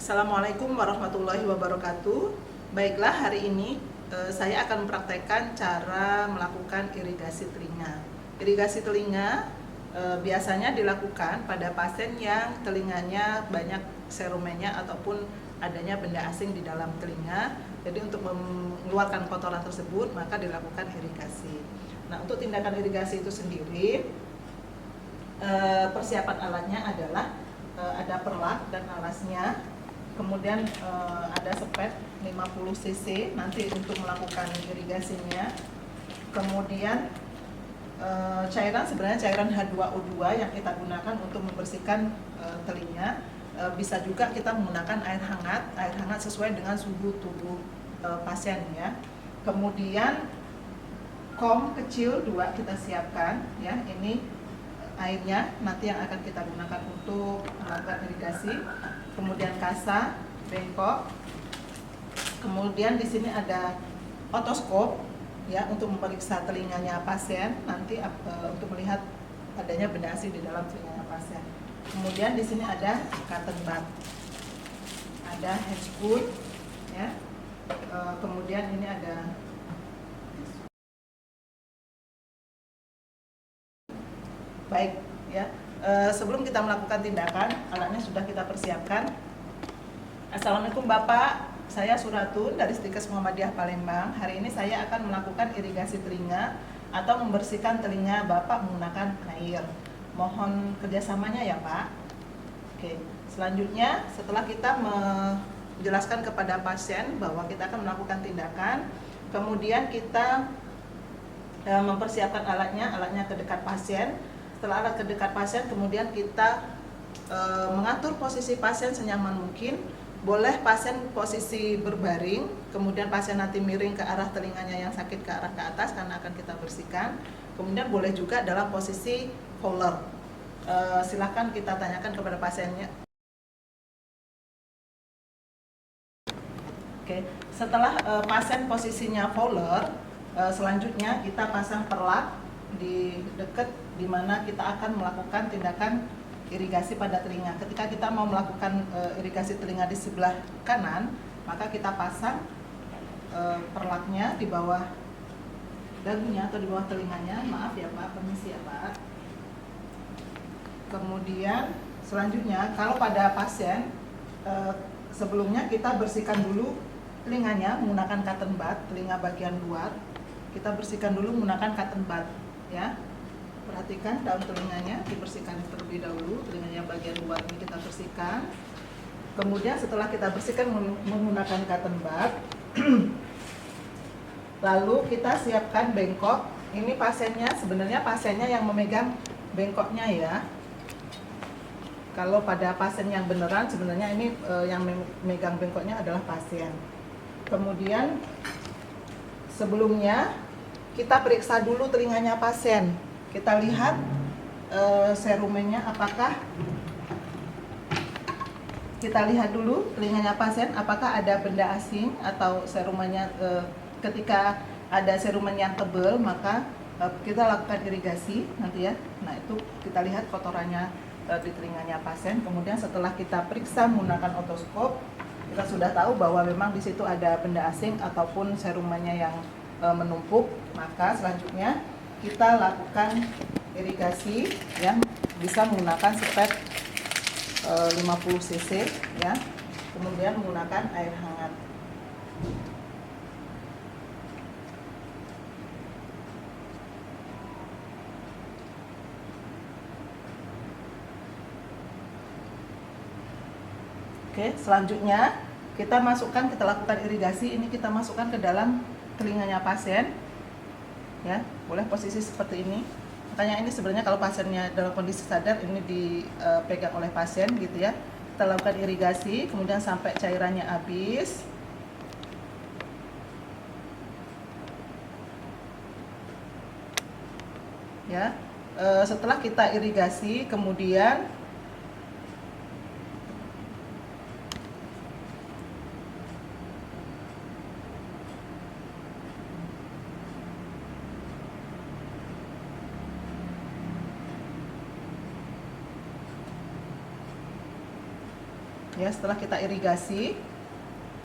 Assalamualaikum warahmatullahi wabarakatuh. Baiklah, hari ini saya akan mempraktekkan cara melakukan irigasi telinga. Irigasi telinga biasanya dilakukan pada pasien yang telinganya banyak serumennya ataupun adanya benda asing di dalam telinga. Jadi untuk mengeluarkan kotoran tersebut maka dilakukan irigasi. Nah, untuk tindakan irigasi itu sendiri persiapan alatnya adalah ada perlak dan alasnya. Kemudian ada sepet 50 cc nanti untuk melakukan irigasinya. Kemudian cairan, sebenarnya cairan H2O2 yang kita gunakan untuk membersihkan telinga. Bisa juga kita menggunakan air hangat sesuai dengan suhu tubuh pasien ya. Kemudian kom kecil 2 kita siapkan ya. Ini airnya nanti yang akan kita gunakan untuk melakukan irigasi. Kemudian kasa, bengkok. Kemudian di sini ada otoskop ya untuk memeriksa telinganya pasien nanti untuk melihat adanya benda asing di dalam telinganya pasien. Kemudian di sini ada cotton bud, ada handscoot ya. Kemudian ini ada baik ya. Sebelum kita melakukan tindakan, alatnya sudah kita persiapkan. Assalamualaikum Bapak, saya Suratun dari Stikes Muhammadiyah Palembang. Hari ini saya akan melakukan irigasi telinga atau membersihkan telinga Bapak menggunakan air. Mohon kerjasamanya ya Pak. Oke, selanjutnya setelah kita menjelaskan kepada pasien bahwa kita akan melakukan tindakan, kemudian kita mempersiapkan alatnya ke dekat pasien. Setelah alat ke dekat pasien, kemudian kita mengatur posisi pasien senyaman mungkin. Boleh pasien posisi berbaring, kemudian pasien nanti miring ke arah telinganya yang sakit ke arah ke atas karena akan kita bersihkan. Kemudian boleh juga dalam posisi Fowler. Silahkan kita tanyakan kepada pasiennya. Oke, setelah pasien posisinya Fowler, selanjutnya kita pasang perlak di dekat di mana kita akan melakukan tindakan irigasi pada telinga. Ketika kita mau melakukan irigasi telinga di sebelah kanan, maka kita pasang perlaknya di bawah dagunya atau di bawah telinganya. Maaf ya Pak, permisi ya Pak. Kemudian selanjutnya kalau pada pasien sebelumnya kita bersihkan dulu telinganya menggunakan cotton bud, telinga bagian luar. Kita bersihkan dulu menggunakan cotton bud ya. Perhatikan daun telinganya dibersihkan terlebih dahulu, telinganya bagian luar ini kita bersihkan. Kemudian setelah kita bersihkan menggunakan cotton bud, lalu kita siapkan bengkok. Ini sebenarnya pasiennya yang memegang bengkoknya ya. Kalau pada pasien yang beneran sebenarnya ini yang memegang bengkoknya adalah pasien. Kemudian sebelumnya kita periksa dulu telinganya pasien. Kita lihat serumennya apakah, kita lihat dulu telinganya pasien apakah ada benda asing atau serumennya. Ketika ada serumen yang tebal maka kita lakukan irigasi nanti ya. Nah itu kita lihat kotorannya di telinganya pasien. Kemudian setelah kita periksa menggunakan otoskop, kita sudah tahu bahwa memang di situ ada benda asing ataupun serumennya yang menumpuk. Maka selanjutnya kita lakukan irigasi yang bisa menggunakan sepet 50 cc ya. Kemudian menggunakan air hangat. Oke, selanjutnya kita lakukan irigasi. Ini kita masukkan ke dalam telinganya pasien ya. Boleh posisi seperti ini. Makanya ini sebenarnya kalau pasiennya dalam kondisi sadar ini dipegang oleh pasien gitu ya. Kita lakukan irigasi kemudian sampai cairannya habis. Ya. Setelah kita irigasi kemudian Ya, setelah kita irigasi,